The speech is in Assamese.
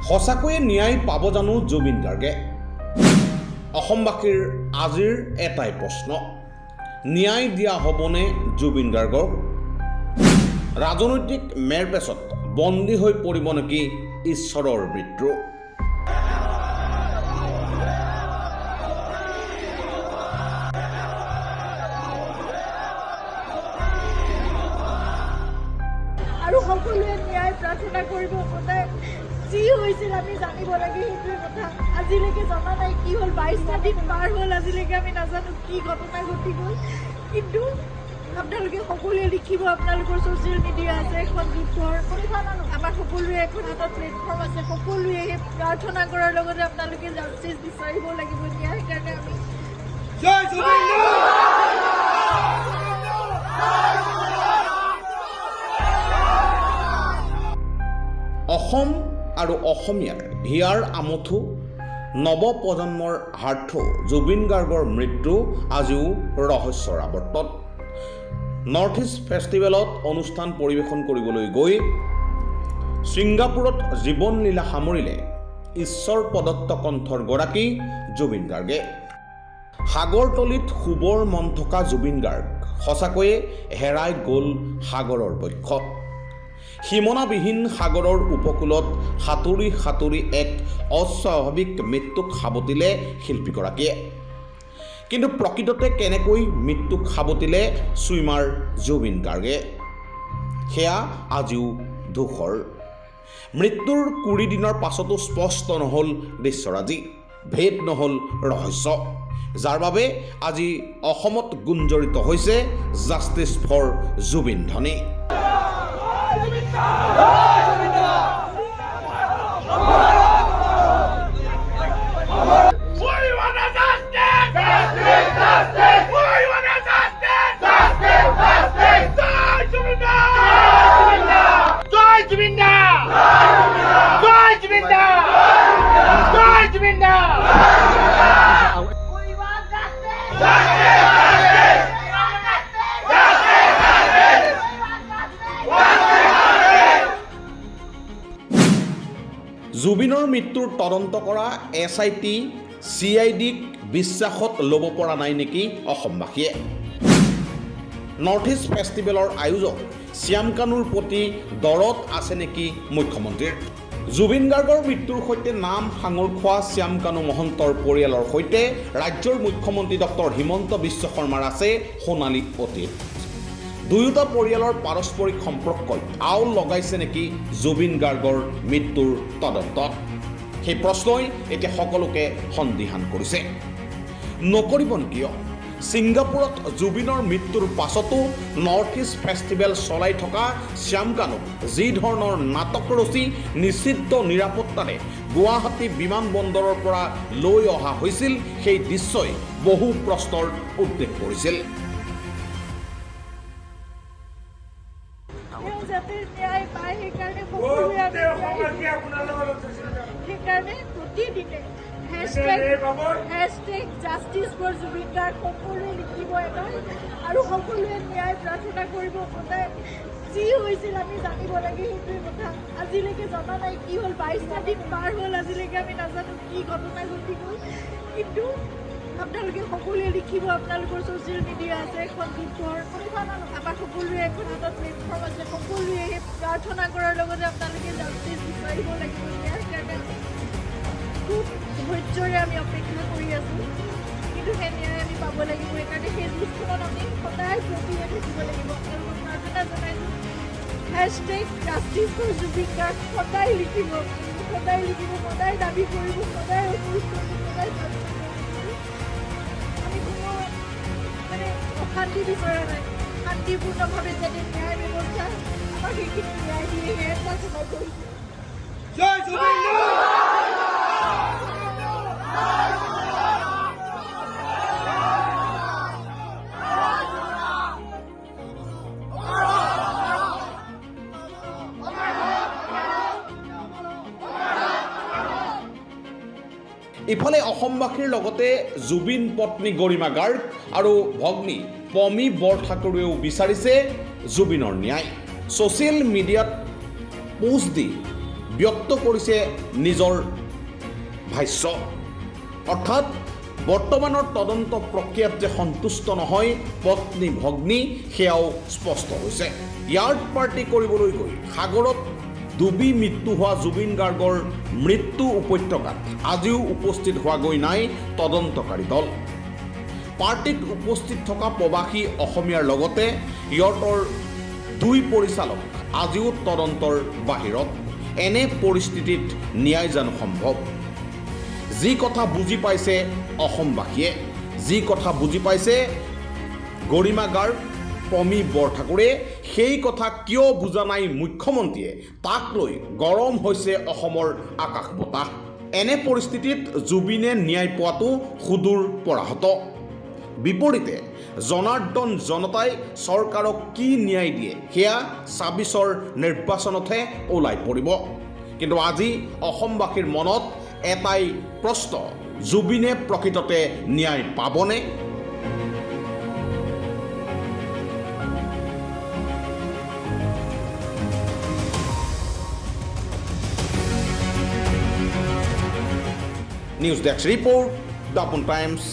সঁচাকৈয়ে ন্যায় পাব জানো জুবিন গাৰ্গে? অসমবাসীৰ আজিৰ এটাই প্ৰশ্ন, ন্যায় দিয়া হ'বনে জুবিন গাৰ্গক? ৰাজনৈতিক মেৰপেচত বন্দী হৈ পৰিব নেকি ঈশ্বৰৰ মৃত্যু? আৰু সকলোৱে ন্যায় প্ৰাৰ্থনা কৰিব। সদায় যি হৈছিল আমি জানিব লাগে, সেইটোৱে কথা। আজিলৈকে জনা নাই কি হ'ল, 22টা দিন পাৰ হ'ল, আজিলৈকে আমি নাজানো কি ঘটনা ঘটি গ'ল। কিন্তু আপোনালোকে সকলোৱে লিখিব, আপোনালোকৰ ছ'চিয়েল মিডিয়া আছে, এখন যুদ্ধৰ আমাৰ সকলোৰে এখন হাতত প্লেটফৰ্ম আছে। সকলোৱে প্ৰাৰ্থনা কৰাৰ লগতে আপোনালোকে জাষ্টিচ বিচাৰিব লাগিব। ন্যায়ৰ কাৰণে আমি অসম আৰু অসমীয়াৰ হিয়াৰ আমঠু নৱপ্ৰজন্মৰ হাৰ্থ জুবিন গাৰ্গৰ মৃত্যু আজিও ৰহস্যৰ আৱৰ্তত। নৰ্থ ইষ্ট ফেষ্টিভেলত অনুষ্ঠান পৰিৱেশন কৰিবলৈ গৈ ছিংগাপুৰত জীৱনলীলা সামৰিলে ঈশ্বৰ প্ৰদত্ত কণ্ঠৰ গৰাকী জুবিন গাৰ্গে। সাগৰতলিত শুবৰ মন থকা জুবিন গাৰ্গ সঁচাকৈয়ে হেৰাই গ'ল সাগৰৰ বক্ষত। সীমনাবিহীন সাগৰৰ উপকূলত সাঁতুৰি সাঁতুৰি এক অস্বাভাৱিক মৃত্যুক সাৱটিলে শিল্পীগৰাকীয়ে। কিন্তু প্ৰকৃততে কেনেকৈ মৃত্যুক সাৱটিলে ছুইমাৰ জুবিন গাৰ্গে, সেয়া আজিও ধূসৰ। মৃত্যুৰ 20 দিনৰ পাছতো স্পষ্ট নহ'ল দৃশ্যৰাজি, ভেদ নহ'ল ৰহস্য, যাৰ বাবে আজি অসমত গুঞ্জৰিত হৈছে জাষ্টিছ ফৰ জুবিন ধ্বনি। জুবিনৰ মৃত্যুৰ তদন্ত কৰা SIT, CIDক বিশ্বাসত ল'ব পৰা নাই নেকি অসমবাসীয়ে? নৰ্থ ইষ্ট ফেষ্টিভেলৰ আয়োজক শ্যাম কানুৰ প্ৰতি দৰত আছে নেকি মুখ্যমন্ত্ৰীৰ? জুবিন গাৰ্গৰ মৃত্যুৰ সৈতে নাম সাঙুৰ খোৱা শ্যাম কানু মহন্তৰ পৰিয়ালৰ সৈতে ৰাজ্যৰ মুখ্যমন্ত্ৰী ডক্টৰ হিমন্ত বিশ্ব শৰ্মাৰ আছে সোণালী অতীত। দুয়োটা পৰিয়ালৰ পাৰস্পৰিক সম্পৰ্কই আউল লগাইছে নেকি জুবিন গাৰ্গৰ মৃত্যুৰ তদন্তত? সেই প্ৰশ্নই এতিয়া সকলোকে সন্দিহান কৰিছে। নকৰিব কিয়? ছিংগাপুৰত জুবিনৰ মৃত্যুৰ পাছতো নৰ্থ ইষ্ট ফেষ্টিভেল চলাই থকা শ্যাম কানুক যি ধৰণৰ নাটক ৰচি নিষিদ্ধ নিৰাপত্তাৰে গুৱাহাটী বিমানবন্দৰৰ পৰা লৈ অহা হৈছিল, সেই দৃশ্যই বহু প্ৰশ্নৰ উদ্বেগ কৰিছিল। যাতে ন্যায় পায়, সেইকাৰণে প্ৰতিদিনে hashtag justice for Zubeen Garg সকলোৱে লিখিব এবাৰ, আৰু সকলোৱে ন্যায় প্ৰাৰ্থনা কৰিব। সদায় যি হৈছিল আমি জানিব লাগে, সেইটোৱে কথা। আজিলৈকে জনা নাই কি হ'ল, 22টা দিন পাৰ হ'ল, আজিলৈকে আমি নাজানো কি ঘটনা ঘটি গ'ল। কিন্তু আপোনালোকে সকলোৱে লিখিব, আপোনালোকৰ ছ'চিয়েল মিডিয়া আছে, এখন যুদ্ধৰ আমাৰ সকলোৰে এখন হাতত প্লেটফৰ্ম আছে। সকলোৱে প্ৰাৰ্থনা কৰাৰ লগতে আপোনালোকে জাষ্টিচ বিচাৰিব লাগিব। ইয়াৰ কাৰণে খুব ধৈৰ্যৰে আমি অপেক্ষা কৰি আছোঁ, কিন্তু সেই ন্যায় আমি পাব লাগিব। সেইকাৰণে সেই যুঁজখনত আমি সদায় প্ৰতিহে থাকিব লাগিব। আপোনালোকক প্ৰাৰ্থনা জনাইছোঁ, hashtag justice for Zubeen Garg সদায় লিখিব, সদায় দাবী কৰিব, সদায় অনুৰোধ কৰিব, সদায় অশান্তি বিচৰা নাই। শান্তিপূৰ্ণভাৱে যাতে ন্যায় ব্যৱস্থা আমাক সেইখিনি ন্যায় দিয়ে, সেয়ে প্ৰাৰ্থনা কৰিছোঁ। জয় জুবিন গাৰ্গ। ইফালে অসমবাসীৰ লগতে জুবিন পত্নী গৰিমা গাৰ্গ আৰু ভগ্নী পমি বৰঠাকুৰেও বিচাৰিছে জুবিনৰ ন্যায়। ছ'চিয়েল মিডিয়াত পোষ্ট দি ব্যক্ত কৰিছে নিজৰ ভাষ্য। অৰ্থাৎ বৰ্তমানৰ তদন্ত প্ৰক্ৰিয়াত যে সন্তুষ্ট নহয় পত্নী ভগ্নী সেয়াও স্পষ্ট হৈছে। ইয়াৰ্ড পাৰ্টি কৰিবলৈ গৈ সাগৰত ডুবি মৃত্যু হোৱা জুবিন গাৰ্গৰ মৃত্যু উপত্যকাত আজিও উপস্থিত হোৱাগৈ নাই তদন্তকাৰী দল। পাৰ্টিত উপস্থিত থকা প্ৰৱাসী অসমীয়াৰ লগতে ইয়ৰ্টৰ 2 পৰিচালক আজিও তদন্তৰ বাহিৰত। এনে পৰিস্থিতিত ন্যায় জানো সম্ভৱ? যি কথা বুজি পাইছে অসমবাসীয়ে, যি কথা বুজি পাইছে গৰিমা গাৰ্গ, পমী বৰঠাকুৰে, সেই কথা কিয় বুজা নাই মুখ্যমন্ত্ৰীয়ে, তাক লৈ গৰম হৈছে অসমৰ আকাশ বতাহ। এনে পৰিস্থিতিত জুবিনে ন্যায় পোৱাটো সুদূৰ পৰাহত। বিপৰীতে জনাৰ্দন জনতাই চৰকাৰক কি ন্যায় দিয়ে সেয়া ২৬ৰ নিৰ্বাচনতহে ওলাই পৰিব। কিন্তু আজি অসমবাসীৰ মনত এটাই প্ৰশ্ন, জুবিনে প্ৰকৃততে ন্যায় পাবনে? নিউজ ডেস্ক ৰিপৰ্ট, দ্য পোন টাইমছ।